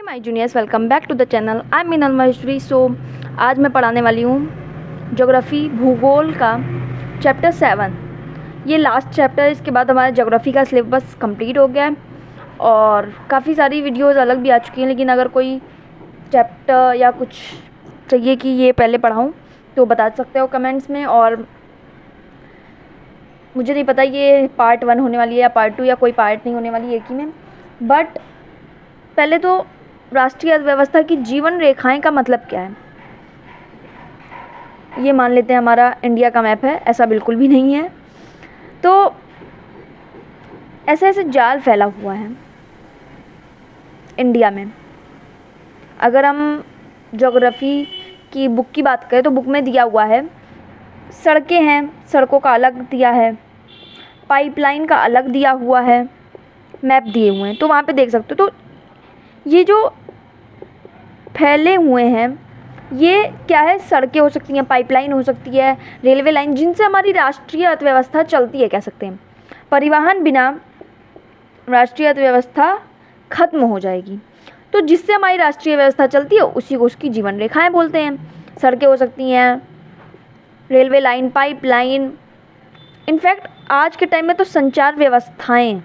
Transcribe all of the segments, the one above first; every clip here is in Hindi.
My juniors, welcome back to the channel. I am Meenal Maheshwari. So आज मैं पढ़ाने वाली हूँ ज्योग्राफी भूगोल का चैप्टर 7। ये लास्ट चैप्टर है। इसके बाद हमारा ज्योग्राफी का सिलेबस कंप्लीट हो गया है और काफ़ी सारी वीडियोस अलग भी आ चुकी हैं। लेकिन अगर कोई चैप्टर या कुछ चाहिए कि ये पहले पढ़ाऊँ तो बता सकते हो कमेंट्स में। और मुझे नहीं पता ये पार्ट 1 होने वाली है या पार्ट 2 या कोई पार्ट नहीं होने वाली एक ही में। बट पहले तो राष्ट्रीय अर्थव्यवस्था की जीवन रेखाएं का मतलब क्या है, ये मान लेते हैं हमारा इंडिया का मैप है। ऐसा बिल्कुल भी नहीं है। तो ऐसे ऐसे जाल फैला हुआ है इंडिया में। अगर हम ज्योग्राफी की बुक की बात करें तो बुक में दिया हुआ है सड़कें हैं, सड़कों का अलग दिया है, पाइपलाइन का अलग दिया हुआ है, मैप दिए हुए हैं। तो वहाँ पे देख सकते हो। तो ये जो फैले हुए हैं ये क्या है, सड़कें हो सकती हैं, पाइपलाइन हो सकती है, रेलवे लाइन, जिनसे हमारी राष्ट्रीय अर्थव्यवस्था चलती है, कह सकते हैं। परिवहन बिना राष्ट्रीय अर्थव्यवस्था खत्म हो जाएगी। तो जिससे हमारी राष्ट्रीय व्यवस्था चलती है उसी को उसकी जीवन रेखाएं बोलते हैं। सड़कें हो सकती हैं, रेलवे लाइन, पाइपलाइन। इनफैक्ट आज के टाइम में तो संचार व्यवस्थाएं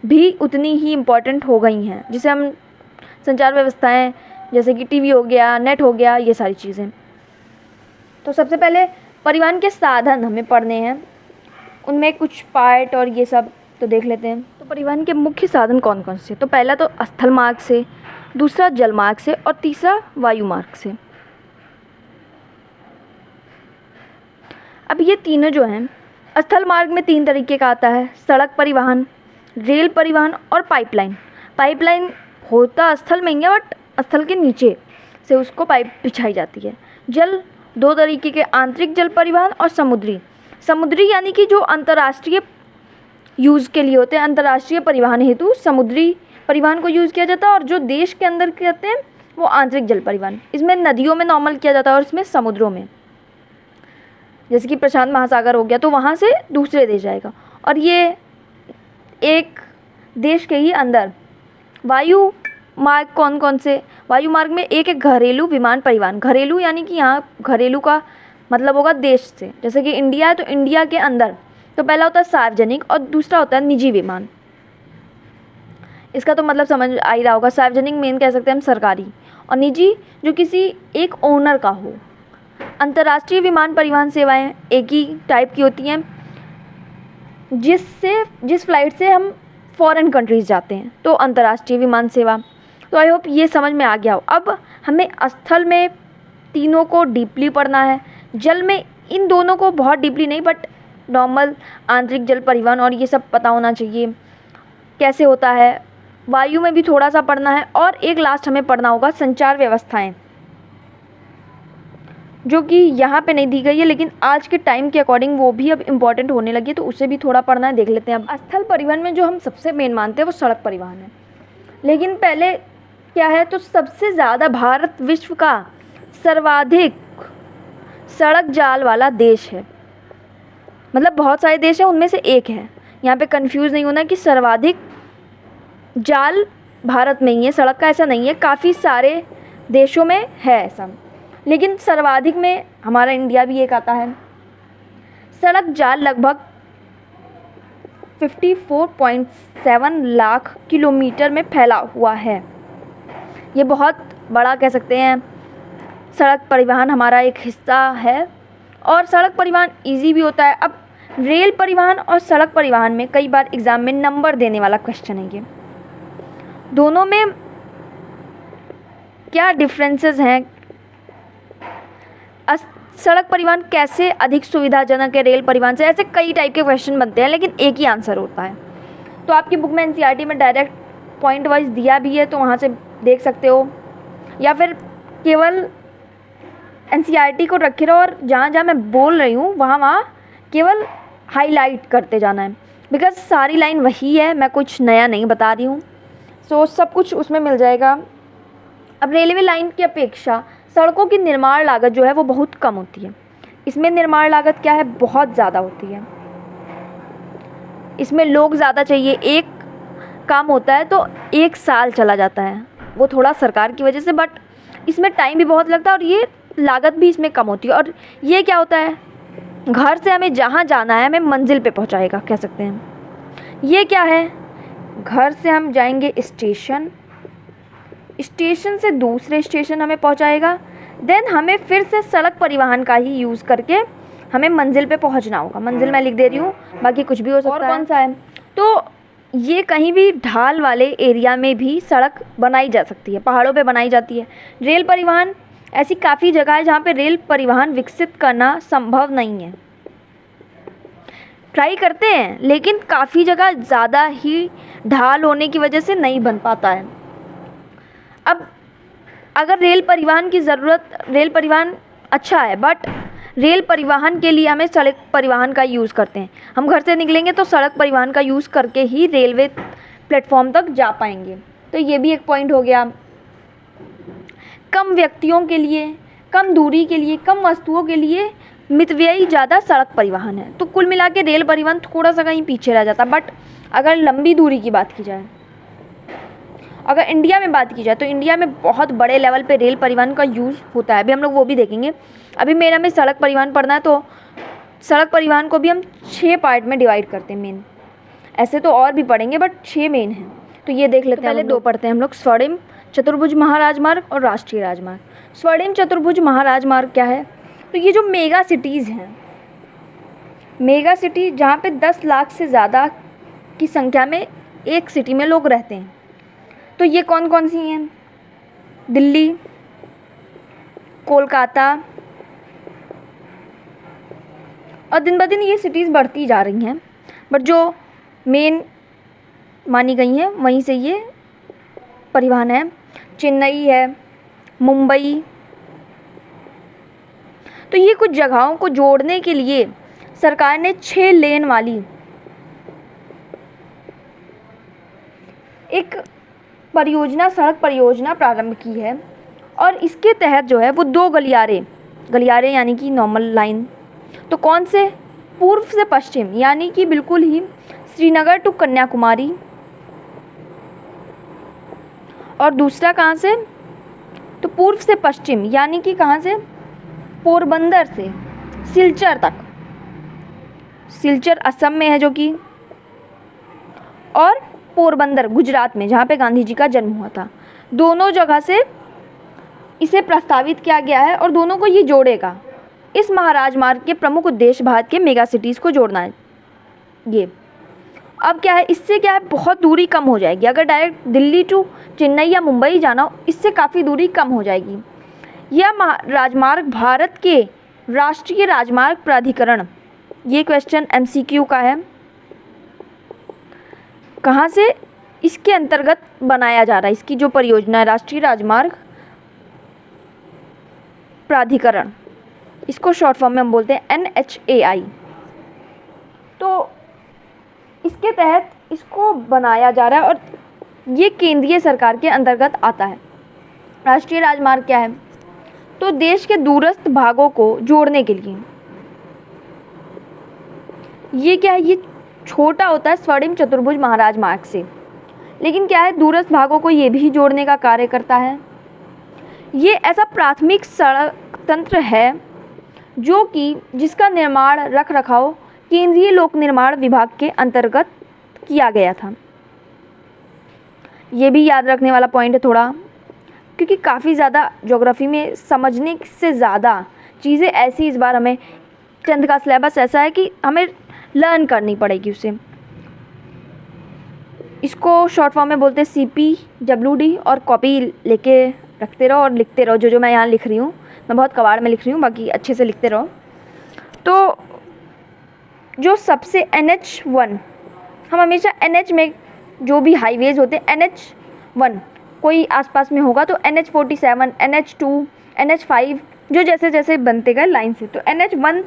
भी उतनी ही इम्पॉर्टेंट हो गई हैं, जिसे हम संचार व्यवस्थाएं जैसे कि टीवी हो गया, नेट हो गया, ये सारी चीज़ें। तो सबसे पहले परिवहन के साधन हमें पढ़ने हैं, उनमें कुछ पार्ट और ये सब तो देख लेते हैं। तो परिवहन के मुख्य साधन कौन कौन से, तो पहला तो स्थल मार्ग से, दूसरा जल मार्ग से और तीसरा वायु मार्ग से। अब ये तीनों जो हैं, स्थल मार्ग में 3 तरीके का आता है, सड़क परिवहन, रेल परिवहन और पाइपलाइन। पाइपलाइन होता स्थल में ही है बट स्थल के नीचे से उसको पाइप बिछाई जाती है। जल 2 तरीके के, आंतरिक जल परिवहन और समुद्री। समुद्री यानी कि जो अंतर्राष्ट्रीय यूज़ के लिए होते हैं, अंतर्राष्ट्रीय परिवहन हेतु समुद्री परिवहन को यूज़ किया जाता है। और जो देश के अंदर करते हैं वो आंतरिक जल परिवहन। इसमें नदियों में नॉर्मल किया जाता है और इसमें समुद्रों में, जैसे कि प्रशांत महासागर हो गया तो वहाँ से दूसरे देश जाएगा। और ये एक देश के ही अंदर वायु मार्ग कौन कौन से, वायु मार्ग में एक घरेलू विमान परिवहन। घरेलू यानी कि यहाँ घरेलू का मतलब होगा देश से, जैसे कि इंडिया है तो इंडिया के अंदर। तो पहला होता है सार्वजनिक और दूसरा होता है निजी विमान। इसका तो मतलब समझ आ ही रहा होगा। सार्वजनिक मेन कह सकते हैं हम सरकारी, और निजी जो किसी एक ओनर का हो। अंतर्राष्ट्रीय विमान परिवहन सेवाएं एक ही टाइप की होती हैं, जिस फ्लाइट से हम फॉरेन कंट्रीज़ जाते हैं, तो अंतर्राष्ट्रीय विमान सेवा। तो आई होप ये समझ में आ गया हो। अब हमें स्थल में तीनों को डीपली पढ़ना है, जल में इन दोनों को बहुत डीपली नहीं बट नॉर्मल आंतरिक जल परिवहन और ये सब पता होना चाहिए कैसे होता है। वायु में भी थोड़ा सा पढ़ना है। और एक लास्ट हमें पढ़ना होगा संचार व्यवस्थाएं, जो कि यहाँ पे नहीं दी गई है लेकिन आज के टाइम के अकॉर्डिंग वो भी अब इम्पॉर्टेंट होने लगी है, तो उसे भी थोड़ा पढ़ना है। देख लेते हैं। अब स्थल परिवहन में जो हम सबसे मेन मानते हैं वो सड़क परिवहन है। लेकिन पहले क्या है, तो सबसे ज़्यादा भारत विश्व का सर्वाधिक सड़क जाल वाला देश है। मतलब बहुत सारे देश हैं, उनमें से एक है। यहाँ पे कंफ्यूज नहीं होना कि सर्वाधिक जाल भारत में ही है, सड़क का ऐसा नहीं है, काफ़ी सारे देशों में है ऐसा। लेकिन सर्वाधिक में हमारा इंडिया भी एक आता है। सड़क जाल लगभग 54.7 लाख किलोमीटर में फैला हुआ है। ये बहुत बड़ा कह सकते हैं। सड़क परिवहन हमारा एक हिस्सा है और सड़क परिवहन इजी भी होता है। अब रेल परिवहन और सड़क परिवहन में कई बार एग्ज़ाम में नंबर देने वाला क्वेश्चन है ये। दोनों में क्या डिफरेंसेस हैं, सड़क परिवहन कैसे अधिक सुविधाजनक है रेल परिवहन से, ऐसे कई टाइप के क्वेश्चन बनते हैं लेकिन एक ही आंसर होता है। तो आपकी बुक में एनसीईआरटी में डायरेक्ट पॉइंट वाइज दिया भी है, तो वहाँ से देख सकते हो, या फिर केवल एनसीईआरटी को रखे रहो और जहाँ जहाँ मैं बोल रही हूँ वहाँ केवल हाईलाइट करते जाना है, बिकॉज सारी लाइन वही है, मैं कुछ नया नहीं बता रही हूँ। सो सब कुछ उसमें मिल जाएगा। अब रेलवे लाइन की अपेक्षा सड़कों की निर्माण लागत जो है वो बहुत कम होती है। इसमें निर्माण लागत क्या है, बहुत ज़्यादा होती है। इसमें लोग ज़्यादा चाहिए, एक काम होता है तो 1 साल चला जाता है, वो थोड़ा सरकार की वजह से, बट इसमें टाइम भी बहुत लगता है और ये लागत भी इसमें कम होती है। और ये क्या होता है, घर से हमें जहाँ जाना है हमें मंजिल पे पहुँचाएगा, कह सकते हैं। ये क्या है, घर से हम जाएंगे स्टेशन, स्टेशन से दूसरे स्टेशन हमें पहुँचाएगा, देन हमें फिर से सड़क परिवहन का ही यूज़ करके हमें मंजिल पे पहुंचना होगा। मंजिल मैं लिख दे रही हूँ, बाकी कुछ भी हो सकता है। और कौन सा है, तो ये कहीं भी ढाल वाले एरिया में भी सड़क बनाई जा सकती है, पहाड़ों पे बनाई जाती है। रेल परिवहन, ऐसी काफ़ी जगह है जहाँ पे रेल परिवहन विकसित करना संभव नहीं है। ट्राई करते हैं लेकिन काफ़ी जगह ज़्यादा ही ढाल होने की वजह से नहीं बन पाता है। अब अगर रेल परिवहन की ज़रूरत, रेल परिवहन अच्छा है, बट रेल परिवहन के लिए हमें सड़क परिवहन का यूज़ करते हैं। हम घर से निकलेंगे तो सड़क परिवहन का यूज़ करके ही रेलवे प्लेटफॉर्म तक जा पाएंगे। तो ये भी एक पॉइंट हो गया। कम व्यक्तियों के लिए, कम दूरी के लिए, कम वस्तुओं के लिए मितव्ययी ज़्यादा सड़क परिवहन है। तो कुल मिला के रेल परिवहन थोड़ा सा कहीं पीछे रह जाता। बट अगर लंबी दूरी की बात की जाए, अगर इंडिया में बात की जाए तो इंडिया में बहुत बड़े लेवल पे रेल परिवहन का यूज़ होता है। अभी हम लोग वो भी देखेंगे। अभी मेरा में सड़क परिवहन पढ़ना है तो सड़क परिवहन को भी हम 6 पार्ट में डिवाइड करते हैं मेन। ऐसे तो और भी पढ़ेंगे बट 6 मेन हैं। तो ये देख लेते हैं। पहले 2 पढ़ते हैं हम लोग, स्वर्णिम चतुर्भुज महाराजमार्ग और राष्ट्रीय राजमार्ग। स्वर्णिम चतुर्भुज महाराजमार्ग क्या है, तो ये जो मेगा सिटीज़ हैं, मेगा सिटी जहाँ पे 10 लाख से ज़्यादा की संख्या में एक सिटी में लोग रहते हैं, तो ये कौन कौन सी हैं, दिल्ली, कोलकाता, और दिन ब दिन ये सिटीज़ बढ़ती जा रही हैं, बट जो मेन मानी गई हैं वहीं से ये परिवहन है। चेन्नई है, मुंबई। तो ये कुछ जगहों को जोड़ने के लिए सरकार ने 6 लेन वाली एक परियोजना, सड़क परियोजना प्रारंभ की है। और इसके तहत जो है वो 2 गलियारे यानी कि नॉर्मल लाइन, तो कौन से, पूर्व से पश्चिम यानी कि बिल्कुल ही श्रीनगर टू कन्याकुमारी, और दूसरा कहाँ से, तो पूर्व से पश्चिम यानी कि कहाँ से, पोरबंदर से सिलचर तक। सिलचर असम में है जो कि, और पोरबंदर गुजरात में जहाँ पे गांधी जी का जन्म हुआ था। दोनों जगह से इसे प्रस्तावित किया गया है और दोनों को ये जोड़ेगा। इस महाराजमार्ग के प्रमुख उद्देश्य भारत के मेगा सिटीज़ को जोड़ना है। ये अब क्या है, इससे क्या है, बहुत दूरी कम हो जाएगी। अगर डायरेक्ट दिल्ली टू चेन्नई या मुंबई जाना हो, इससे काफ़ी दूरी कम हो जाएगी। यह राजमार्ग भारत के राष्ट्रीय राजमार्ग प्राधिकरण, ये क्वेश्चन MCQ का है, कहाँ से, इसके अंतर्गत बनाया जा रहा है। इसकी जो परियोजना है राष्ट्रीय राजमार्ग प्राधिकरण, इसको शॉर्ट फॉर्म में हम बोलते हैं NHAI। तो इसके तहत इसको बनाया जा रहा है और ये केंद्रीय सरकार के अंतर्गत आता है। राष्ट्रीय राजमार्ग क्या है, तो देश के दूरस्थ भागों को जोड़ने के लिए। ये क्या है, ये छोटा होता है स्वर्णिम चतुर्भुज महाराजमार्ग से, लेकिन क्या है, दूरस्थ भागों को ये भी जोड़ने का कार्य करता है। ये ऐसा प्राथमिक सड़क तंत्र है जो कि जिसका निर्माण रख रखाव केंद्रीय लोक निर्माण विभाग के अंतर्गत किया गया था। ये भी याद रखने वाला पॉइंट है थोड़ा, क्योंकि काफ़ी ज़्यादा ज्योग्राफी में समझने से ज़्यादा चीज़ें ऐसी, इस बार हमें 10th का सिलेबस ऐसा है कि हमें लर्न करनी पड़ेगी उसे। इसको शॉर्ट फॉर्म में बोलते हैं CPWD, और कॉपी लेके रखते रहो और लिखते रहो। जो मैं यहाँ लिख रही हूँ, मैं बहुत कबाड़ में लिख रही हूँ, बाकी अच्छे से लिखते रहो। तो जो सबसे NH1, हम हमेशा NH में जो भी हाईवेज होते हैं NH1 कोई आसपास में होगा, तो NH47, NH2, NH5 जो जैसे जैसे बनते गए लाइन से, तो NH1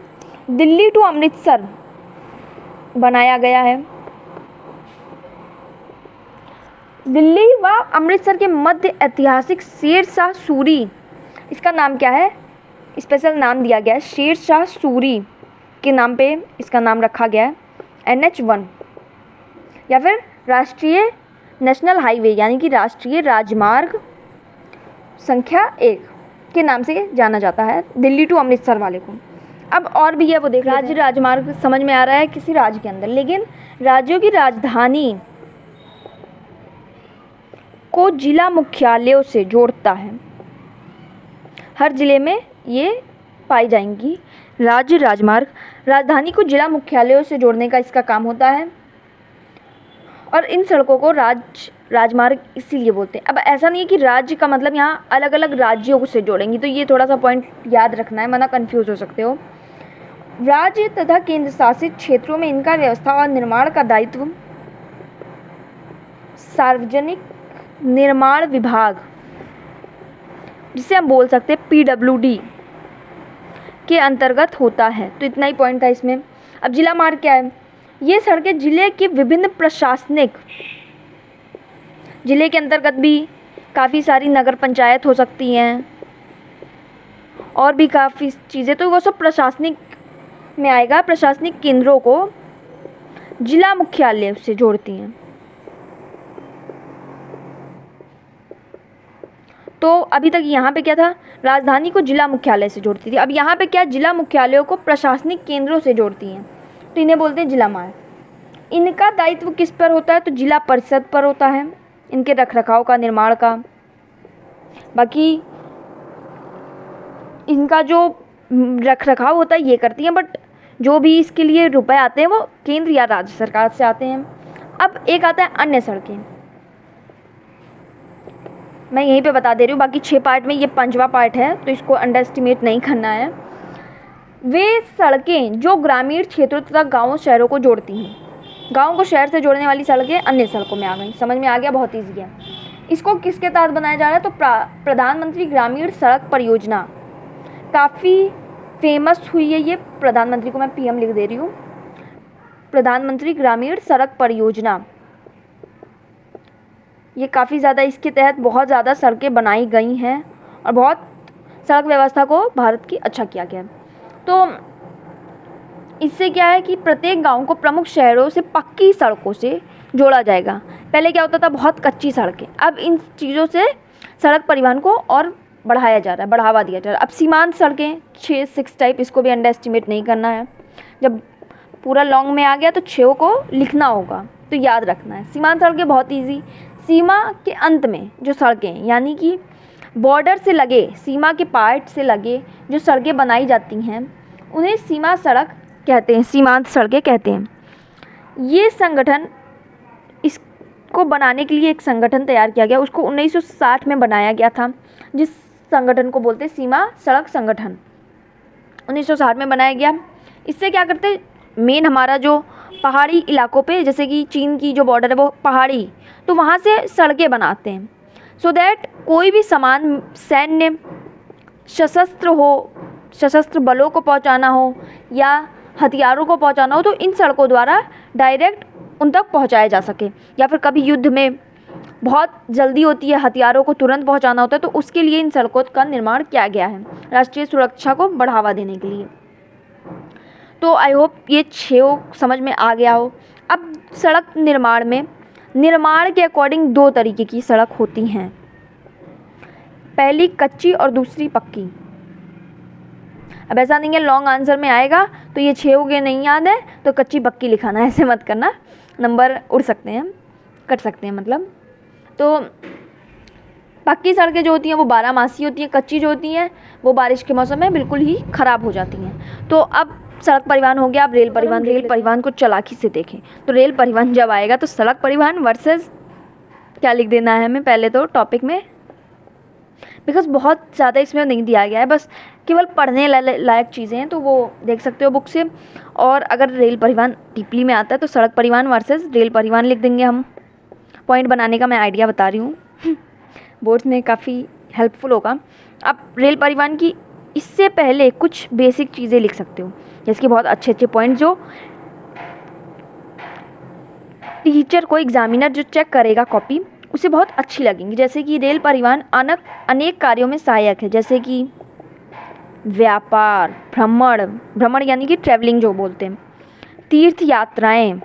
दिल्ली टू अमृतसर बनाया गया है। दिल्ली व अमृतसर के मध्य ऐतिहासिक शेर शाह सूरी, इसका नाम क्या है, स्पेशल नाम दिया गया है, शेर शाह सूरी के नाम पे इसका नाम रखा गया है NH1, या फिर राष्ट्रीय नेशनल हाईवे यानी कि राष्ट्रीय राजमार्ग संख्या 1 के नाम से जाना जाता है, दिल्ली टू अमृतसर वाले को। अब और भी है वो देख, राज्य राजमार्ग समझ में आ रहा है किसी राज्य के अंदर, लेकिन राज्यों की राजधानी को जिला मुख्यालयों से जोड़ता है। हर जिले में ये पाई जाएंगी। राज्य राजमार्ग राजधानी को जिला मुख्यालयों से जोड़ने का इसका काम होता है, और इन सड़कों को राजमार्ग इसीलिए बोलते हैं। अब ऐसा नहीं है कि राज्य का मतलब यहाँ अलग अलग राज्यों से जोड़ेंगी, तो ये थोड़ा सा पॉइंट याद रखना है, वरना कंफ्यूज हो सकते हो। राज्य तथा केंद्र शासित क्षेत्रों में इनका व्यवस्था और निर्माण का दायित्व सार्वजनिक निर्माण विभाग, जिसे हम बोल सकते हैं PWD, के अंतर्गत होता है। तो इतना ही पॉइंट था इसमें। अब जिला मार्ग क्या है? ये सड़कें जिले के विभिन्न प्रशासनिक, जिले के अंतर्गत भी काफ़ी सारी नगर पंचायत हो सकती हैं और भी काफ़ी चीज़ें, तो वो सब प्रशासनिक में आएगा। प्रशासनिक केंद्रों को जिला मुख्यालय से जोड़ती हैं। तो अभी तक यहाँ पे क्या था? राजधानी को जिला मुख्यालय से जोड़ती थी। अब यहाँ पे क्या? जिला मुख्यालयों को प्रशासनिक केंद्रों से जोड़ती हैं, तो इन्हें बोलते हैं जिला मार्ग। इनका दायित्व किस पर होता है? तो जिला परिषद पर होता है, इनके रखरखाव का, निर्माण का। बाकी इनका जो रखरखाव होता है ये करती हैं, बट जो भी इसके लिए रुपए आते हैं वो केंद्र या राज्य सरकार से आते हैं। अब एक आता है अन्य सड़कें, मैं यहीं पे बता दे रही हूँ, बाकी 6 पार्ट में ये 5वां पार्ट है, तो इसको अंडर एस्टिमेट नहीं करना है। वे सड़कें जो ग्रामीण क्षेत्रों तथा गाँवों शहरों को जोड़ती हैं। गाँव को शहर से जोड़ने वाली सड़कें अन्य सड़कों में आ गई। समझ में आ गया? बहुत ईजी है। इसको किसके तहत बनाया जा रहा है? तो प्रधानमंत्री ग्रामीण सड़क परियोजना, काफ़ी फेमस हुई है ये। प्रधानमंत्री को मैं PM लिख दे रही हूँ, प्रधानमंत्री ग्रामीण सड़क परियोजना। ये काफ़ी ज़्यादा, इसके तहत बहुत ज़्यादा सड़कें बनाई गई हैं और बहुत सड़क व्यवस्था को भारत की अच्छा किया गया है। तो इससे क्या है कि प्रत्येक गांव को प्रमुख शहरों से पक्की सड़कों से जोड़ा जाएगा। पहले क्या होता था? बहुत कच्ची सड़कें। अब इन चीज़ों से सड़क परिवहन को और बढ़ाया जा रहा है, बढ़ावा दिया जा रहा है। अब सीमांत सड़कें 6 टाइप, इसको भी अंडर एस्टिमेट नहीं करना है। जब पूरा लॉन्ग में आ गया तो 6 को लिखना होगा, तो याद रखना है। सीमांत सड़कें बहुत ईजी। सीमा के अंत में जो सड़कें, यानी कि बॉर्डर से लगे, सीमा के पार्ट से लगे जो सड़कें बनाई जाती हैं, उन्हें सीमा सड़क कहते हैं, सीमांत सड़कें कहते हैं। ये संगठन, इसको बनाने के लिए एक संगठन तैयार किया गया, उसको 1960 में बनाया गया था, जिस संगठन को बोलते हैं सीमा सड़क संगठन। 1960 में बनाया गया। इससे क्या करते? मेन हमारा जो पहाड़ी इलाकों पे, जैसे कि चीन की जो बॉर्डर है वो पहाड़ी, तो वहाँ से सड़कें बनाते हैं, सो दैट कोई भी सामान, सैन्य, सशस्त्र बलों को पहुँचाना हो या हथियारों को पहुँचाना हो, तो इन सड़कों द्वारा डायरेक्ट उन तक पहुँचाया जा सके। या फिर कभी युद्ध में बहुत जल्दी होती है, हथियारों को तुरंत पहुँचाना होता है, तो उसके लिए इन सड़कों का निर्माण किया गया है, राष्ट्रीय सुरक्षा को बढ़ावा देने के लिए। तो आई होप ये 6 समझ में आ गया हो। अब सड़क निर्माण में, निर्माण के अकॉर्डिंग 2 तरीके की सड़क होती हैं, पहली कच्ची और दूसरी पक्की। अब ऐसा नहीं है लॉन्ग आंसर में आएगा तो ये 6 हो गए, नहीं याद है तो कच्ची पक्की लिखाना, ऐसे मत करना, नंबर उड़ सकते हैं, कट सकते हैं मतलब। तो पक्की सड़कें जो होती हैं वो 12 होती हैं, कच्ची जो होती हैं वो बारिश के मौसम में बिल्कुल ही ख़राब हो जाती हैं। तो अब सड़क परिवहन हो गया। अब रेल परिवहन, रेल परिवहन को चालाकी से देखें तो रेल परिवहन जब आएगा तो सड़क परिवहन वर्सेस क्या लिख देना है हमें पहले तो टॉपिक में, बिकॉज बहुत ज़्यादा इसमें नहीं दिया गया है, बस केवल पढ़ने लायक चीज़ें हैं, तो वो देख सकते हो बुक से। और अगर रेल परिवहन डीपली में आता है तो सड़क परिवहन वर्सेस रेल परिवहन लिख देंगे हम। पॉइंट बनाने का मैं आइडिया बता रही हूँ, बोर्ड्स में काफ़ी हेल्पफुल होगा। अब रेल परिवहन की इससे पहले कुछ बेसिक चीज़ें लिख सकते हो, जैसे कि बहुत अच्छे अच्छे पॉइंट जो टीचर को, एग्जामिनर जो चेक करेगा कॉपी, उसे बहुत अच्छी लगेंगी। जैसे कि रेल परिवहन अनेक कार्यों में सहायक है, जैसे कि व्यापार, भ्रमण यानी कि ट्रैवलिंग जो बोलते हैं, तीर्थ यात्राएं,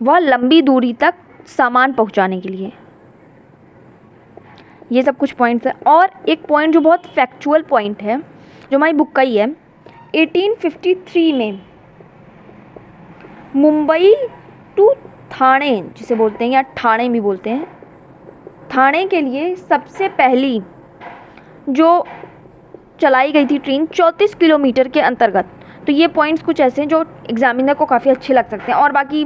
वह लंबी दूरी तक सामान पहुंचाने के लिए। ये सब कुछ पॉइंट्स हैं। और एक पॉइंट जो बहुत फैक्चुअल पॉइंट है, जो हमारी बुक का ही है, 1853 में मुंबई टू थाने जिसे बोलते हैं, या ठाणे भी बोलते हैं, ठाणे के लिए सबसे पहली जो चलाई गई थी ट्रेन 34 किलोमीटर के अंतर्गत। तो ये पॉइंट्स कुछ ऐसे हैं जो एग्जामिनर को काफ़ी अच्छे लग सकते हैं। और बाकी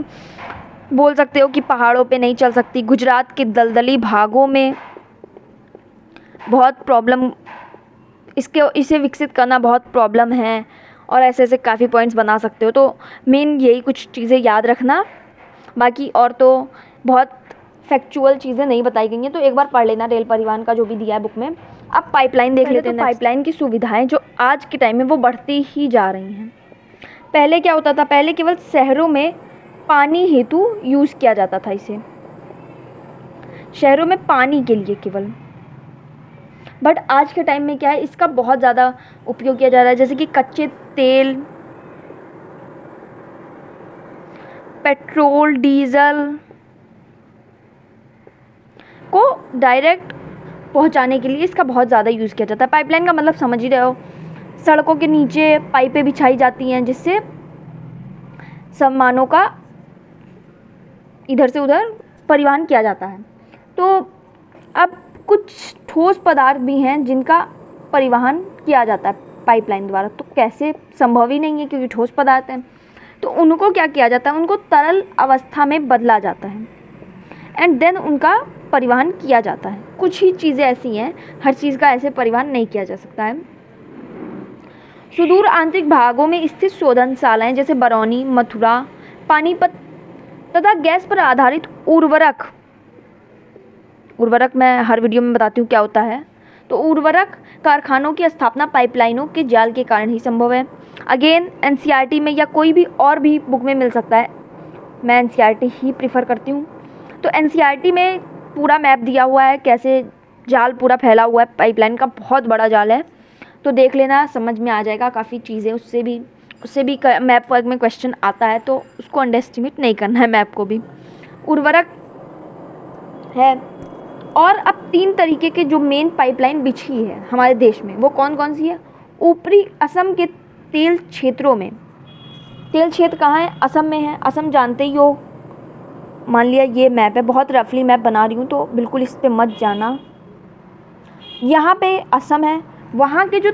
बोल सकते हो कि पहाड़ों पे नहीं चल सकती, गुजरात के दलदली भागों में बहुत प्रॉब्लम, इसे विकसित करना बहुत प्रॉब्लम है, और ऐसे ऐसे काफ़ी पॉइंट्स बना सकते हो। तो मेन यही कुछ चीज़ें याद रखना, बाकी और तो बहुत फैक्चुअल चीज़ें नहीं बताई गई हैं, तो एक बार पढ़ लेना रेल परिवहन का जो भी दिया है बुक में। अब पाइपलाइन देख लेते हैं। पाइपलाइन की सुविधाएं जो आज के टाइम में वो बढ़ती ही जा रही हैं। पहले क्या होता था, पहले केवल शहरों में पानी हेतु यूज़ किया जाता था इसे, शहरों में पानी के लिए केवल। बट आज के टाइम में क्या है, इसका बहुत ज़्यादा उपयोग किया जा रहा है, जैसे कि कच्चे तेल, पेट्रोल, डीजल को डायरेक्ट पहुंचाने के लिए इसका बहुत ज़्यादा यूज़ किया जाता है। पाइपलाइन का मतलब समझ ही रहे हो, सड़कों के नीचे पाइपें बिछाई जाती हैं जिससे सामानों का इधर से उधर परिवहन किया जाता है। तो अब कुछ ठोस पदार्थ भी हैं जिनका परिवहन किया जाता है पाइपलाइन द्वारा, तो कैसे, संभव ही नहीं है क्योंकि ठोस पदार्थ हैं। तो उनको क्या किया जाता है, उनको तरल अवस्था में बदला जाता है एंड देन उनका परिवहन किया जाता है। कुछ ही चीज़ें ऐसी हैं, हर चीज़ का ऐसे परिवहन नहीं किया जा सकता है। सुदूर आंतरिक भागों में स्थित शोधनशालाएं जैसे बरौनी, मथुरा, पानीपत तथा गैस पर आधारित उर्वरक मैं हर वीडियो में बताती हूँ क्या होता है। तो उर्वरक कारखानों की स्थापना पाइपलाइनों के जाल के कारण ही संभव है। अगेन एनसीईआरटी में या कोई भी और भी बुक में मिल सकता है, मैं एनसीईआरटी ही प्रीफर करती हूँ। तो एनसीईआरटी में पूरा मैप दिया हुआ है, कैसे जाल पूरा फैला हुआ है, पाइपलाइन का बहुत बड़ा जाल है, तो देख लेना, समझ में आ जाएगा काफ़ी चीज़ें। उससे भी मैप वर्क में क्वेश्चन आता है, तो उसको अंडर एस्टिमेट नहीं करना है मैप को भी। उर्वरक है। और अब 3 तरीके के जो मेन पाइपलाइन बिछी है हमारे देश में, वो कौन कौन सी है। ऊपरी असम के तेल क्षेत्रों में, तेल क्षेत्र कहाँ है, असम में है, असम जानते ही हो। मान लिया ये मैप है, बहुत रफली मैप बना रही हूँ तो बिल्कुल इस पर मत जाना। यहाँ पे असम है, वहाँ के जो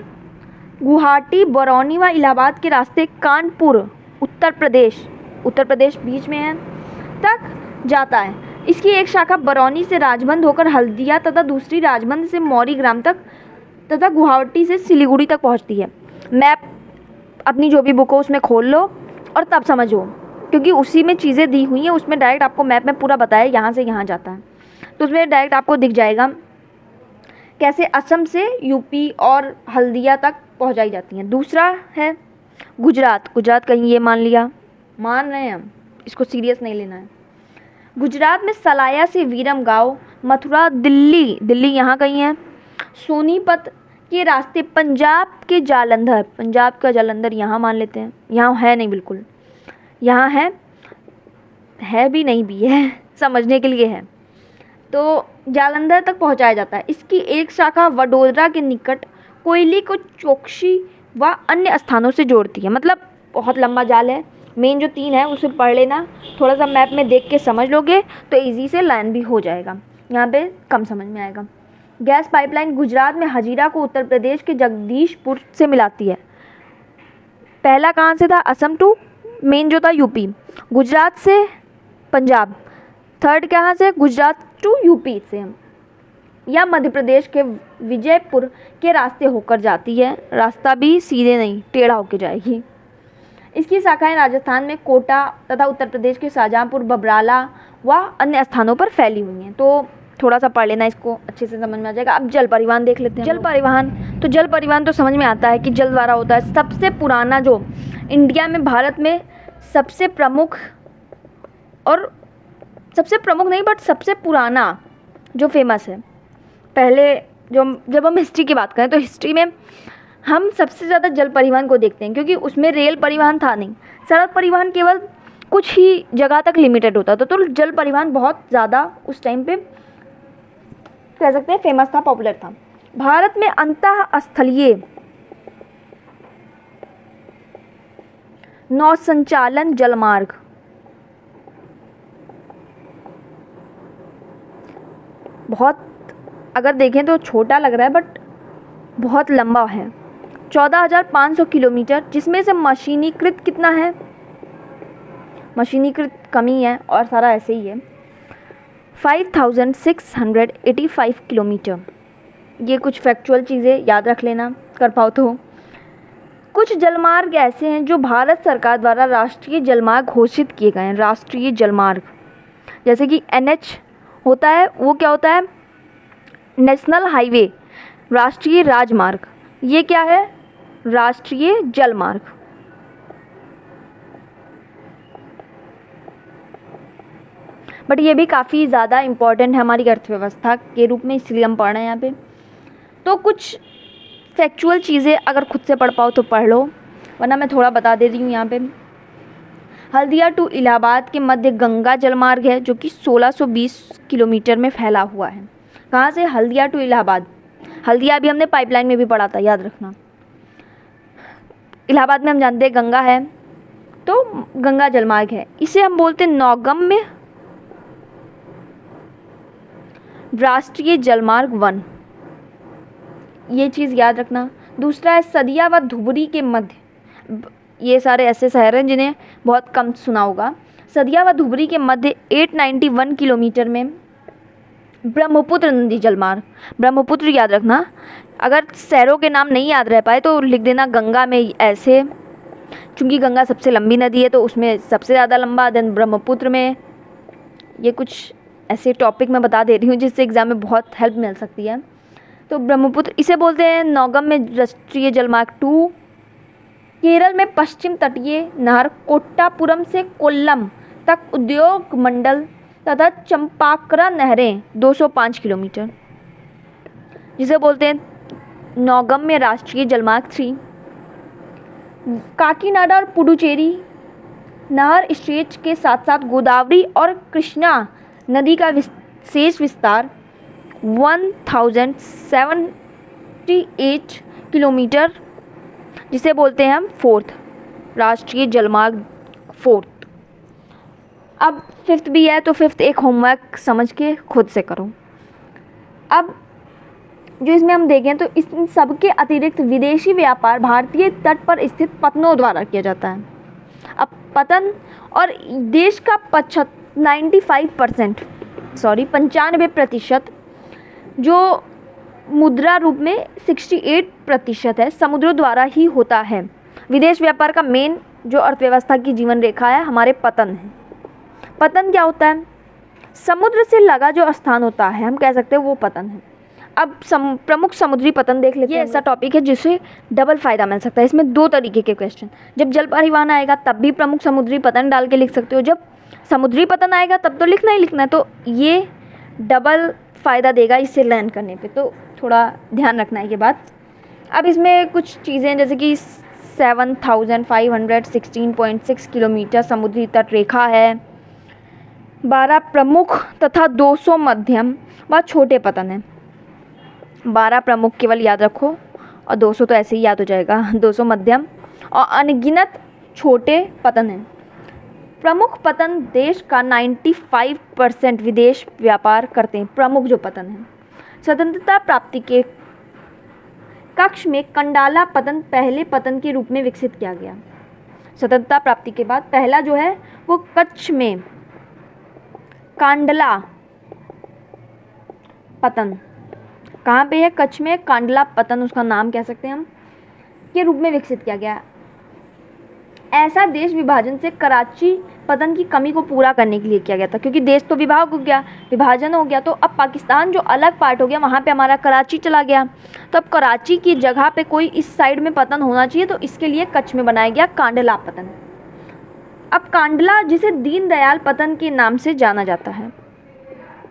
गुवाहाटी, बरौनी व इलाहाबाद के रास्ते कानपुर, उत्तर प्रदेश बीच में है, तक जाता है। इसकी एक शाखा बरौनी से राजबंद होकर हल्दिया तथा दूसरी राजबंद से मौरी ग्राम तक तथा गुवाहाटी से सिलीगुड़ी तक पहुँचती है। मैप अपनी जो भी बुक हो उसमें खोल लो और तब समझो, क्योंकि उसी में चीज़ें दी हुई हैं, उसमें डायरेक्ट आपको मैप में पूरा बताया यहाँ से यहाँ जाता है, तो उसमें डायरेक्ट आपको दिख जाएगा कैसे असम से यूपी और हल्दिया तक पहुँचाई जाती हैं। दूसरा है गुजरात कहीं ये मान रहे हैं हम, इसको सीरियस नहीं लेना है। गुजरात में सलाया से विरमगांव, मथुरा, दिल्ली यहाँ कहीं है, सोनीपत के रास्ते पंजाब का जालंधर यहाँ मान लेते हैं, यहाँ है नहीं, बिल्कुल यहाँ है भी नहीं भी है, समझने के लिए है, तो जालंधर तक पहुँचाया जाता है। इसकी एक शाखा वडोदरा के निकट कोयली को चौकसी व अन्य स्थानों से जोड़ती है। मतलब बहुत लंबा जाल है, मेन जो 3 है उसे पढ़ लेना, थोड़ा सा मैप में देख के समझ लोगे तो इजी से लाइन भी हो जाएगा, यहाँ पे कम समझ में आएगा। गैस पाइपलाइन गुजरात में हजीरा को उत्तर प्रदेश के जगदीशपुर से मिलाती है। पहला कहाँ से था, असम टू मेन जो था यूपी, गुजरात से पंजाब, थर्ड कहाँ से, गुजरात टू यूपी से, या मध्य प्रदेश के विजयपुर के रास्ते होकर जाती है। रास्ता भी सीधे नहीं, टेढ़ा होकर जाएगी। इसकी शाखाएं राजस्थान में कोटा तथा उत्तर प्रदेश के शाहजहाँपुर, बबराला व अन्य स्थानों पर फैली हुई हैं। तो थोड़ा सा पढ़ लेना, इसको अच्छे से समझ में आ जाएगा। अब जल परिवहन देख लेते हैं। जल परिवहन तो समझ में आता है कि जल द्वारा होता है। सबसे पुराना जो इंडिया में, भारत में सबसे प्रमुख नहीं बट सबसे पुराना जो फेमस है, पहले जब हम हिस्ट्री की बात करें तो हिस्ट्री में हम सबसे ज़्यादा जल परिवहन को देखते हैं, क्योंकि उसमें रेल परिवहन था नहीं, सड़क परिवहन केवल कुछ ही जगह तक लिमिटेड होता था। तो जल परिवहन बहुत ज़्यादा उस टाइम पे कह सकते हैं फेमस था, पॉपुलर था। भारत में अंतःस्थलीय नौसंचालन जलमार्ग बहुत, अगर देखें तो छोटा लग रहा है बट बहुत लंबा है, 14,500 किलोमीटर, जिसमें से मशीनीकृत कितना है, मशीनीकृत कमी है और सारा ऐसे ही है, 5,685 किलोमीटर। ये कुछ फैक्चुअल चीज़ें याद रख लेना, कर पाओ तो। कुछ जलमार्ग ऐसे हैं जो भारत सरकार द्वारा राष्ट्रीय जलमार्ग घोषित किए गए हैं। राष्ट्रीय जलमार्ग जैसे कि NH होता है, वो क्या होता है, नेशनल हाईवे, राष्ट्रीय राजमार्ग। ये क्या है, राष्ट्रीय जलमार्ग। बट ये भी काफ़ी ज़्यादा इम्पॉर्टेंट है हमारी अर्थव्यवस्था के रूप में, इसलिए हम पढ़ रहे हैं यहाँ पे। तो कुछ फैक्चुअल चीज़ें अगर खुद से पढ़ पाओ तो पढ़ लो, वरना मैं थोड़ा बता दे रही हूँ यहाँ पे। हल्दिया टू इलाहाबाद के मध्य गंगा जलमार्ग है जो कि 1620 किलोमीटर में फैला हुआ है। कहाँ से, हल्दिया टू इलाहाबाद। हल्दिया भी हमने पाइपलाइन में भी पढ़ा था, याद रखना। इलाहाबाद में हम जानते हैं गंगा है, तो गंगा जलमार्ग है। इसे हम बोलते हैं नौगम्य राष्ट्रीय जलमार्ग 1, ये चीज़ याद रखना। दूसरा है सदिया व धुबरी के मध्य, ये सारे ऐसे शहर हैं जिन्हें बहुत कम सुना होगा। सदिया व धुबरी के मध्य 891 किलोमीटर में ब्रह्मपुत्र नदी जलमार्ग। ब्रह्मपुत्र याद रखना, अगर शहरों के नाम नहीं याद रह पाए तो लिख देना गंगा में ऐसे, चूँकि गंगा सबसे लंबी नदी है तो उसमें सबसे ज़्यादा लंबा, देन ब्रह्मपुत्र में। ये कुछ ऐसे टॉपिक मैं बता दे रही हूँ जिससे एग्ज़ाम में बहुत हेल्प मिल सकती है। तो ब्रह्मपुत्र इसे बोलते हैं नौगम्य राष्ट्रीय जलमार्ग 2। केरल में पश्चिम तटीय नहर कोट्टापुरम से कोल्लम तक उद्योग मंडल तथा चंपाकरा नहरें 205 किलोमीटर, जिसे बोलते हैं नौगम्य राष्ट्रीय जलमार्ग 3। काकीनाडा और पुडुचेरी नहर स्ट्रेच के साथ साथ गोदावरी और कृष्णा नदी का शेष विस्तार 1078 किलोमीटर, जिसे बोलते हैं हम 4th राष्ट्रीय जलमार्ग 4th। अब 5th भी है, तो 5th एक होमवर्क समझ के खुद से करो। अब जो इसमें हम देखें तो इस सब के अतिरिक्त विदेशी व्यापार भारतीय तट पर स्थित पत्तनों द्वारा किया जाता है। अब पतन और देश का 95% जो मुद्रा रूप में 68% है, समुद्रों द्वारा ही होता है। विदेश व्यापार का मेन जो अर्थव्यवस्था की जीवन रेखा है हमारे पतन है। पतन क्या होता है, समुद्र से लगा जो स्थान होता है हम कह सकते हैं वो पतन है। अब प्रमुख समुद्री पतन देख लेते हैं। ये ऐसा टॉपिक है जिससे डबल फ़ायदा मिल सकता है। इसमें 2 तरीके के क्वेश्चन, जब जल परिवहन आएगा तब भी प्रमुख समुद्री पतन डाल के लिख सकते हो, जब समुद्री पतन आएगा तब तो लिखना ही लिखना है। तो ये डबल फ़ायदा देगा इससे लर्न करने पे, तो थोड़ा ध्यान रखना है ये बात। अब इसमें कुछ चीज़ें जैसे कि 7,516.6 किलोमीटर समुद्री तट रेखा है, 12 प्रमुख तथा 200 मध्यम व छोटे पतन हैं। 12 प्रमुख केवल याद रखो और 200 तो ऐसे ही याद हो जाएगा, 200 मध्यम और अनगिनत छोटे पतन हैं। प्रमुख पतन देश का 95% विदेश व्यापार करते हैं, प्रमुख जो पतन हैं। स्वतंत्रता प्राप्ति के कक्ष में कंडाला पतन पहले पतन के रूप में विकसित किया गया। स्वतंत्रता प्राप्ति के बाद पहला जो है वो कच्छ में कांडला पतन, कहाँ पे है, कच्छ में कांडला पतन उसका नाम कह सकते हैं हम, के रूप में विकसित किया गया। ऐसा देश विभाजन से कराची पतन की कमी को पूरा करने के लिए किया गया था, क्योंकि देश तो विभाजन हो गया, तो अब पाकिस्तान जो अलग पार्ट हो गया वहाँ पे हमारा कराची चला गया, तो अब कराची की जगह पे कोई इस साइड में पतन होना चाहिए, तो इसके लिए कच्छ में बनाया गया कांडला पतन। अब कांडला जिसे दीनदयाल पतन के नाम से जाना जाता है,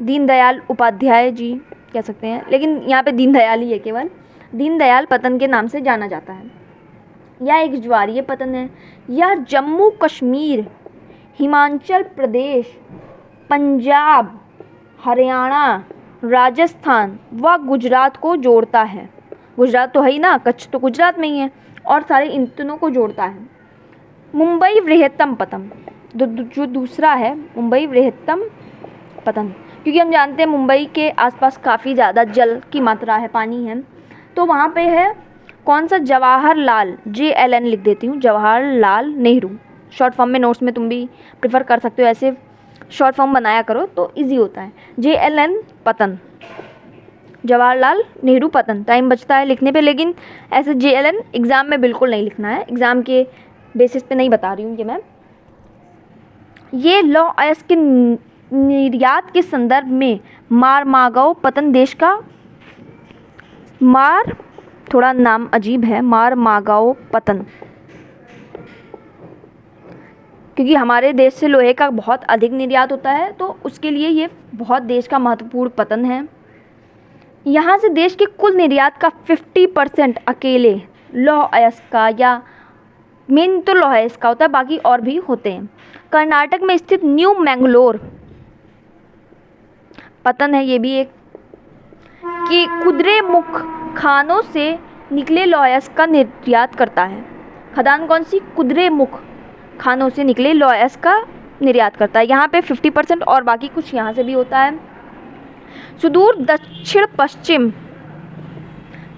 दीनदयाल उपाध्याय जी कह सकते हैं, लेकिन यहाँ पे दीनदयाल ही है, केवल दीनदयाल पतन के नाम से जाना जाता है। यह एक ज्वारीय पतन है। यह जम्मू कश्मीर हिमाचल प्रदेश, पंजाब, हरियाणा, राजस्थान व गुजरात को जोड़ता है। गुजरात तो है ही ना, कच्छ तो गुजरात में ही है, और सारे इन तीनों को जोड़ता है। मुंबई वृहत्तम पतन, जो दूसरा है मुंबई वृहत्तम पतन, क्योंकि हम जानते हैं मुंबई के आसपास काफ़ी ज़्यादा जल की मात्रा है, पानी है, तो वहाँ पे है कौन सा, जवाहरलाल, JLN लिख देती हूँ, जवाहरलाल नेहरू। शॉर्ट फॉर्म में नोट्स में तुम भी प्रेफर कर सकते हो, ऐसे शॉर्ट फॉर्म बनाया करो तो इजी होता है। JLN पतन, जवाहरलाल नेहरू पतन। टाइम बचता है लिखने पे, लेकिन ऐसे JLN एग्ज़ाम में बिल्कुल नहीं लिखना है, एग्ज़ाम के बेसिस पे नहीं बता रही हूँ कि मैं। ये लौह अयस्क के निर्यात के संदर्भ में मारमागाओ पतन देश का, थोड़ा नाम अजीब है, मारमागाओ पतन, क्योंकि हमारे देश से लोहे का बहुत अधिक निर्यात होता है, तो उसके लिए ये बहुत देश का महत्वपूर्ण पतन है। यहाँ से देश के कुल निर्यात का 50% अकेले लौह अयस्क का, या मेन तो लौह अयस्क का होता है, बाकी और भी होते हैं। कर्नाटक में स्थित न्यू मैंगलोर पतन है, ये भी एक, कि कुद्रेमुख खानों से निकले लौह अयस्क का निर्यात करता है। खदान कौन सी, कुद्रेमुख खानों से निकले लौह अयस्क का निर्यात करता है। यहाँ पे 50% और बाकी कुछ यहाँ से भी होता है। सुदूर दक्षिण पश्चिम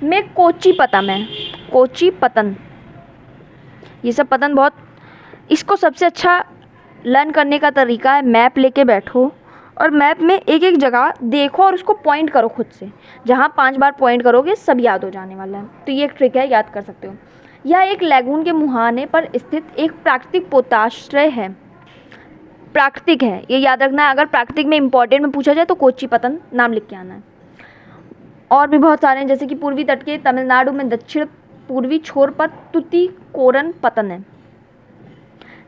में कोची पतन है, कोची पतन। ये सब पतन बहुत, इसको सबसे अच्छा लर्न करने का तरीका है, मैप लेके बैठो और मैप में एक एक जगह देखो और उसको पॉइंट करो खुद से। जहाँ 5 बार पॉइंट करोगे सब याद हो जाने वाला है, तो ये एक ट्रिक है, याद कर सकते हो। यह एक लैगून के मुहाने पर स्थित एक प्राकृतिक पोताश्रय है, प्राकृतिक है, ये याद रखना है। अगर प्राकृतिक में इंपॉर्टेंट में पूछा जाए तो कोची पतन नाम लिख के आना है। और भी बहुत सारे हैं, जैसे कि पूर्वी तट के तमिलनाडु में दक्षिण पूर्वी छोर पर तुतीकोरन पतन है।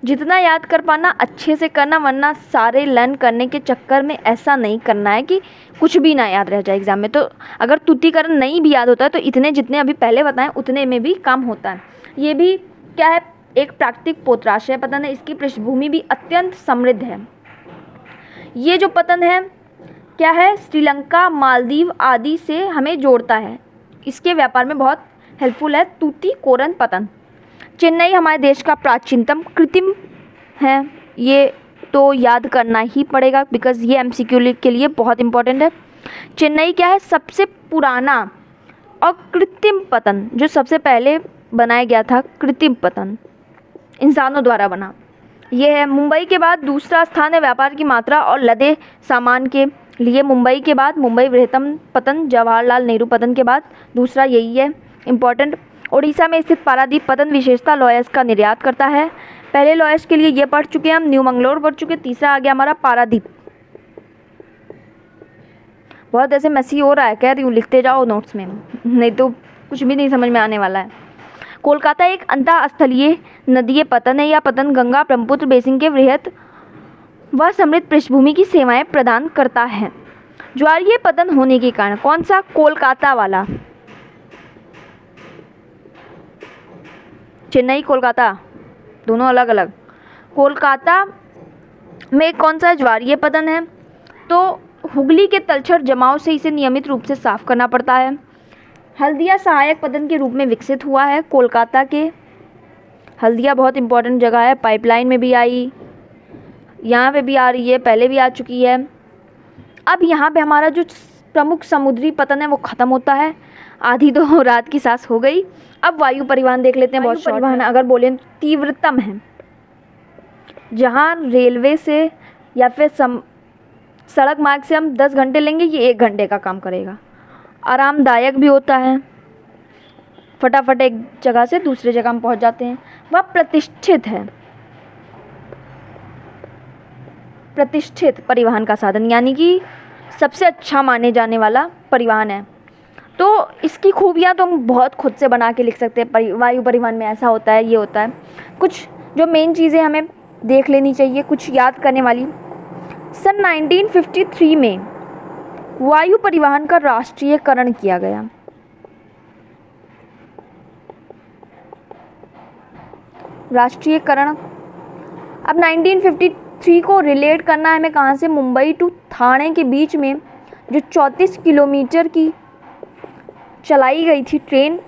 जितना याद कर पाना अच्छे से करना, वरना सारे लर्न करने के चक्कर में ऐसा नहीं करना है कि कुछ भी ना याद रह जाए एग्जाम में। तो अगर तुतीकरण नहीं भी याद होता है तो इतने जितने अभी पहले बताएं उतने में भी काम होता है। ये भी क्या है, एक प्राकृतिक पोताश्रय पतन है, इसकी पृष्ठभूमि भी अत्यंत समृद्ध है। ये जो पतन है क्या है, श्रीलंका, मालदीव आदि से हमें जोड़ता है, इसके व्यापार में बहुत हेल्पफुल है तुतीकोरन पतन। चेन्नई हमारे देश का प्राचीनतम कृत्रिम है, ये तो याद करना ही पड़ेगा बिकॉज ये MCQ के लिए बहुत इंपॉर्टेंट है। चेन्नई क्या है, सबसे पुराना और कृत्रिम पतन, जो सबसे पहले बनाया गया था, कृत्रिम पतन इंसानों द्वारा बना, ये है। मुंबई के बाद दूसरा स्थान है व्यापार की मात्रा और लदे सामान के लिए। मुंबई के बाद मुंबई वृहत्तम पतन, जवाहरलाल नेहरू पतन के बाद दूसरा यही है इम्पॉर्टेंट। ओडिशा में स्थित पारादीप पतन विशेषता लौह अयस्क का निर्यात करता है। पहले लौह अयस्क के लिए ये पढ़ चुके हैं हम, न्यू मंगलोर पढ़ चुके, तीसरा आ गया हमारा पारादीप। बहुत ऐसे मैसी हो रहा है, कह रही हूँ लिखते जाओ नोट्स में, नहीं तो कुछ भी नहीं समझ में आने वाला है। कोलकाता एक अंतःस्थलीय नदीय पतन है, या पतन गंगा ब्रह्मपुत्र बेसिन के वृहत व समृद्ध पृष्ठभूमि की सेवाएं प्रदान करता है। ज्वारीय पतन होने के कारण, कौन सा, कोलकाता वाला, चेन्नई कोलकाता दोनों अलग अलग। कोलकाता में कौन सा ज्वारीय पतन है, तो हुगली के तलछट जमाव से इसे नियमित रूप से साफ करना पड़ता है। हल्दिया सहायक पतन के रूप में विकसित हुआ है कोलकाता के। हल्दिया बहुत इंपॉर्टेंट जगह है, पाइपलाइन में भी आई, यहाँ पे भी आ रही है, पहले भी आ चुकी है। अब यहाँ पे हमारा जो प्रमुख समुद्री पतन है वो ख़त्म होता है, आधी तो रात की सांस हो गई। अब वायु परिवहन देख लेते हैं। बहुत परिवहन अगर बोलें तीव्रतम है, जहाँ रेलवे से या फिर सड़क मार्ग से हम 10 घंटे लेंगे, ये 1 घंटे का काम करेगा। आरामदायक भी होता है, फटाफट एक जगह से दूसरे जगह हम पहुँच जाते हैं। वह प्रतिष्ठित है, प्रतिष्ठित परिवहन का साधन, यानी कि सबसे अच्छा माने जाने वाला परिवहन है। तो इसकी खूबियाँ तो हम बहुत खुद से बना के लिख सकते हैं। वायु परिवहन में ऐसा होता है, ये होता है। कुछ जो मेन चीज़ें हमें देख लेनी चाहिए, कुछ याद करने वाली। सन 1953 में वायु परिवहन का राष्ट्रीयकरण किया गया। राष्ट्रीयकरण अब 1953 को रिलेट करना है हमें कहाँ से, मुंबई टू ठाणे के बीच में जो 34 किलोमीटर की चलाई गई थी ट्रेन,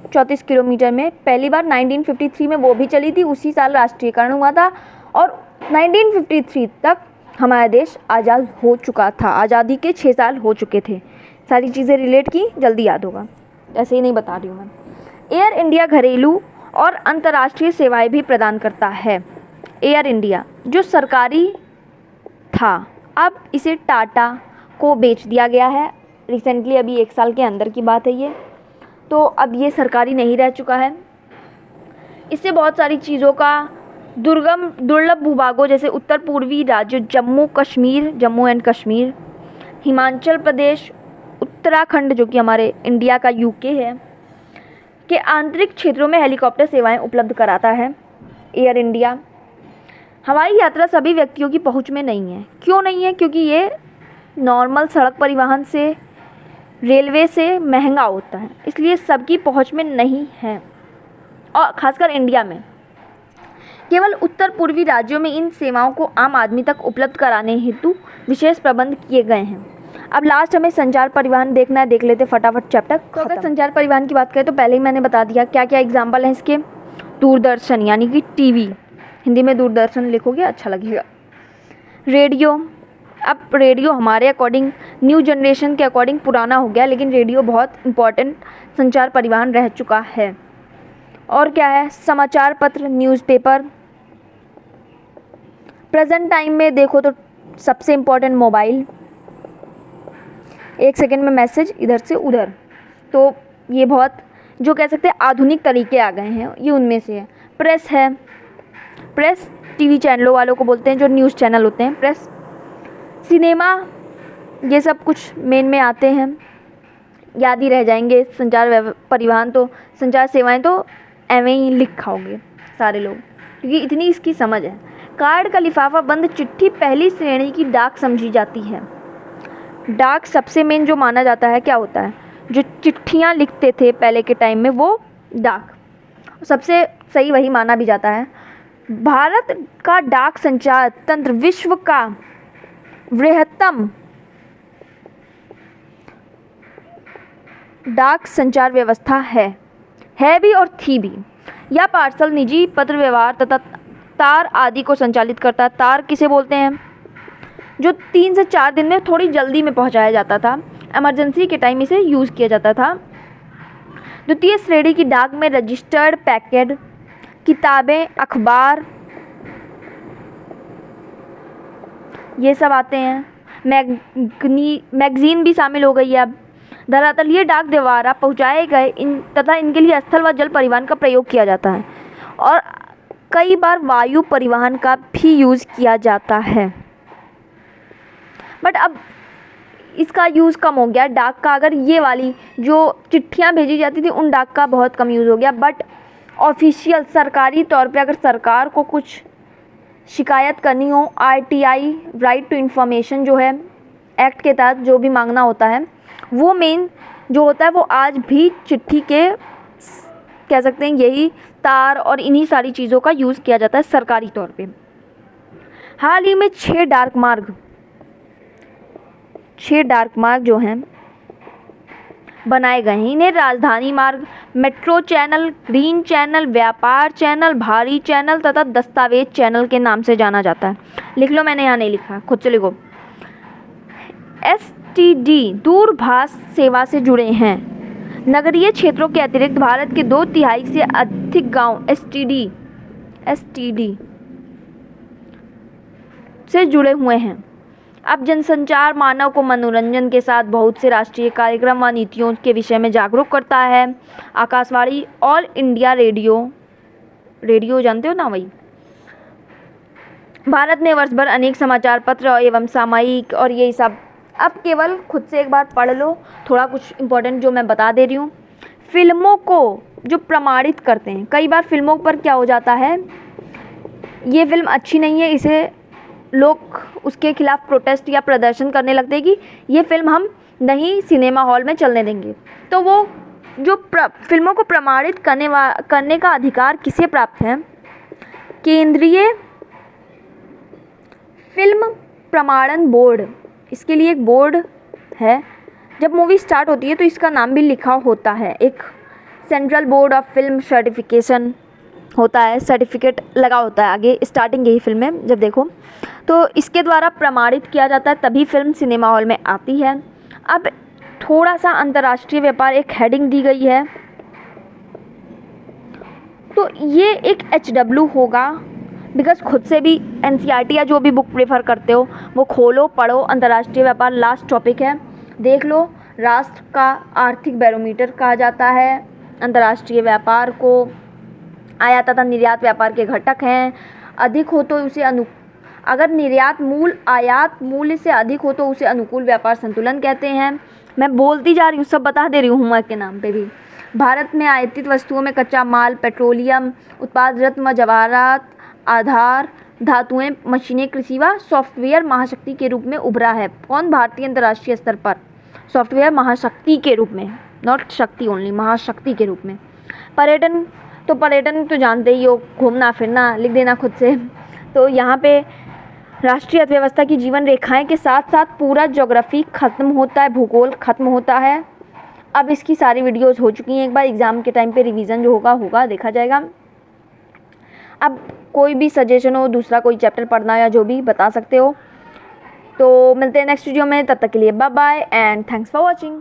34 किलोमीटर में पहली बार 1953 में वो भी चली थी, उसी साल राष्ट्रीयकरण हुआ था और 1953 तक हमारा देश आज़ाद हो चुका था। आज़ादी के 6 साल हो चुके थे। सारी चीज़ें रिलेट की, जल्दी याद होगा, ऐसे ही नहीं बता रही हूँ मैं। एयर इंडिया घरेलू और अंतर्राष्ट्रीय सेवाएं भी प्रदान करता है। एयर इंडिया जो सरकारी था, अब इसे टाटा को बेच दिया गया है रिसेंटली, अभी 1 साल के अंदर की बात है ये, तो अब ये सरकारी नहीं रह चुका है। इससे बहुत सारी चीज़ों का दुर्लभ भूभागों जैसे उत्तर पूर्वी राज्य जम्मू एंड कश्मीर, हिमाचल प्रदेश, उत्तराखंड जो कि हमारे इंडिया का यूके है, के आंतरिक क्षेत्रों में हेलीकॉप्टर सेवाएं उपलब्ध कराता है एयर इंडिया। हवाई यात्रा सभी व्यक्तियों की पहुंच में नहीं है। क्यों नहीं है? क्योंकि ये नॉर्मल सड़क परिवहन से, रेलवे से महंगा होता है, इसलिए सबकी पहुंच में नहीं है। और खासकर इंडिया में केवल उत्तर पूर्वी राज्यों में इन सेवाओं को आम आदमी तक उपलब्ध कराने हेतु विशेष प्रबंध किए गए हैं। अब लास्ट हमें संचार परिवहन देखना है, देख लेते फटाफट चैप्टर। तो अगर संचार परिवहन की बात करें तो पहले ही मैंने बता दिया क्या क्या एग्जाम्पल हैं इसके। दूरदर्शन यानी कि टीवी, हिंदी में दूरदर्शन लिखोगे अच्छा लगेगा। रेडियो, अब रेडियो हमारे अकॉर्डिंग, न्यू जनरेशन के अकॉर्डिंग पुराना हो गया, लेकिन रेडियो बहुत इम्पॉर्टेंट संचार परिवहन रह चुका है। और क्या है? समाचार पत्र, न्यूज़पेपर। प्रेजेंट टाइम में देखो तो सबसे इम्पॉर्टेंट मोबाइल, 1 सेकंड में मैसेज इधर से उधर, तो ये बहुत जो कह सकते हैं आधुनिक तरीके आ गए हैं, ये उनमें से है। प्रेस है, प्रेस टीवी चैनलों वालों को बोलते हैं जो न्यूज़ चैनल होते हैं, प्रेस। सिनेमा, ये सब कुछ मेन में आते हैं, याद ही रह जाएंगे। संचार परिवहन तो, संचार सेवाएं तो एवं ही लिखाओगे सारे लोग, क्योंकि इतनी इसकी समझ है। कार्ड का लिफाफा बंद चिट्ठी पहली श्रेणी की डाक समझी जाती है। डाक सबसे मेन जो माना जाता है क्या होता है, जो चिट्ठियाँ लिखते थे पहले के टाइम में, वो डाक सबसे सही वही माना भी जाता है। भारत का डाक संचार तंत्र विश्व का बृहत्तम डाक संचार व्यवस्था है भी और थी भी। यह पार्सल, निजी पत्र व्यवहार तथा तार आदि को संचालित करता है। तार किसे बोलते हैं? जो 3 से 4 दिन में थोड़ी जल्दी में पहुंचाया जाता था, इमरजेंसी के टाइम इसे यूज़ किया जाता था। द्वितीय श्रेणी की डाक में रजिस्टर्ड पैकेट, किताबें, अखबार, ये सब आते हैं। मैगजीन भी शामिल हो गई है अब। दरअसल ये डाक द्वारा पहुंचाए गए तथा इनके लिए स्थल व जल परिवहन का प्रयोग किया जाता है और कई बार वायु परिवहन का भी यूज़ किया जाता है। बट अब इसका यूज़ कम हो गया डाक का। अगर ये वाली जो चिट्ठियाँ भेजी जाती थी उन डाक का बहुत कम यूज़ हो गया। बट ऑफिशियल सरकारी तौर पे अगर सरकार को कुछ शिकायत करनी हो, RTI राइट टू इन्फॉर्मेशन जो है एक्ट के तहत जो भी मांगना होता है, वो मेन जो होता है वो आज भी चिट्ठी के कह सकते हैं यही तार और इन्हीं सारी चीज़ों का यूज़ किया जाता है सरकारी तौर पे। हाल ही में 6 डार्क मार्ग जो हैं बनाए गए हैं। इन्हें राजधानी मार्ग, मेट्रो चैनल, ग्रीन चैनल, व्यापार चैनल, भारी चैनल तथा दस्तावेज चैनल के नाम से जाना जाता है। लिख लो, मैंने यहाँ नहीं लिखा, खुद से लिखो। STD दूरभाष सेवा से जुड़े हैं। नगरीय क्षेत्रों के अतिरिक्त भारत के 2/3 से अधिक गांव STD से जुड़े हुए हैं। अब जनसंचार मानव को मनोरंजन के साथ बहुत से राष्ट्रीय कार्यक्रम व नीतियों के विषय में जागरूक करता है। आकाशवाणी, ऑल इंडिया रेडियो जानते हो ना, वही। भारत में वर्ष भर अनेक समाचार पत्र एवं सामयिक और यही सब। अब केवल खुद से एक बार पढ़ लो थोड़ा कुछ इम्पोर्टेंट जो मैं बता दे रही हूँ। फिल्मों को जो प्रमाणित करते हैं, कई बार फिल्मों पर क्या हो जाता है, ये फिल्म अच्छी नहीं है, इसे लोग उसके खिलाफ प्रोटेस्ट या प्रदर्शन करने लगते हैं कि ये फिल्म हम नहीं सिनेमा हॉल में चलने देंगे। तो वो जो फिल्मों को प्रमाणित करने का अधिकार किसे प्राप्त है? केंद्रीय फिल्म प्रमाणन बोर्ड, इसके लिए एक बोर्ड है। जब मूवी स्टार्ट होती है तो इसका नाम भी लिखा होता है, एक central board of film certification होता है, सर्टिफिकेट लगा होता है आगे स्टार्टिंग की फिल्म में जब देखो, तो इसके द्वारा प्रमाणित किया जाता है तभी फिल्म सिनेमा हॉल में आती है। अब थोड़ा सा अंतर्राष्ट्रीय व्यापार एक हेडिंग दी गई है, तो ये एक HW होगा, बिकॉज खुद से भी NCERT या जो भी बुक प्रेफर करते हो वो खोलो पढ़ो। अंतर्राष्ट्रीय व्यापार लास्ट टॉपिक है, देख लो। राष्ट्र का आर्थिक बैरोमीटर कहा जाता है अंतर्राष्ट्रीय व्यापार को। आयात तथा निर्यात व्यापार के घटक हैं। अधिक हो तो उसे अगर निर्यात मूल आयात मूल्य से अधिक हो तो उसे अनुकूल व्यापार संतुलन कहते हैं। मैं बोलती जा रही हूँ, सब बता दे रही हूँ होमवर्क के नाम पे भी। भारत में आयातित वस्तुओं में कच्चा माल, पेट्रोलियम उत्पाद, रत्न जवाहरात, आधार धातुएं, मशीनें, कृषि व सॉफ्टवेयर महाशक्ति के रूप में उभरा है। कौन? भारतीय अंतर्राष्ट्रीय स्तर पर सॉफ्टवेयर महाशक्ति के रूप में, नॉट शक्ति ओनली, महाशक्ति के रूप में। पर्यटन तो जानते ही हो, घूमना फिरना, लिख देना खुद से। तो यहाँ पे राष्ट्रीय अर्थव्यवस्था की जीवन रेखाएं के साथ साथ पूरा ज्योग्राफी खत्म होता है, भूगोल खत्म होता है। अब इसकी सारी वीडियोस हो चुकी हैं, एक बार एग्ज़ाम के टाइम पे रिवीजन जो होगा देखा जाएगा। अब कोई भी सजेशन हो, दूसरा कोई चैप्टर पढ़ना या जो भी बता सकते हो। तो मिलते हैं नेक्स्ट वीडियो में, तब तक के लिए bye bye and thanks for watching.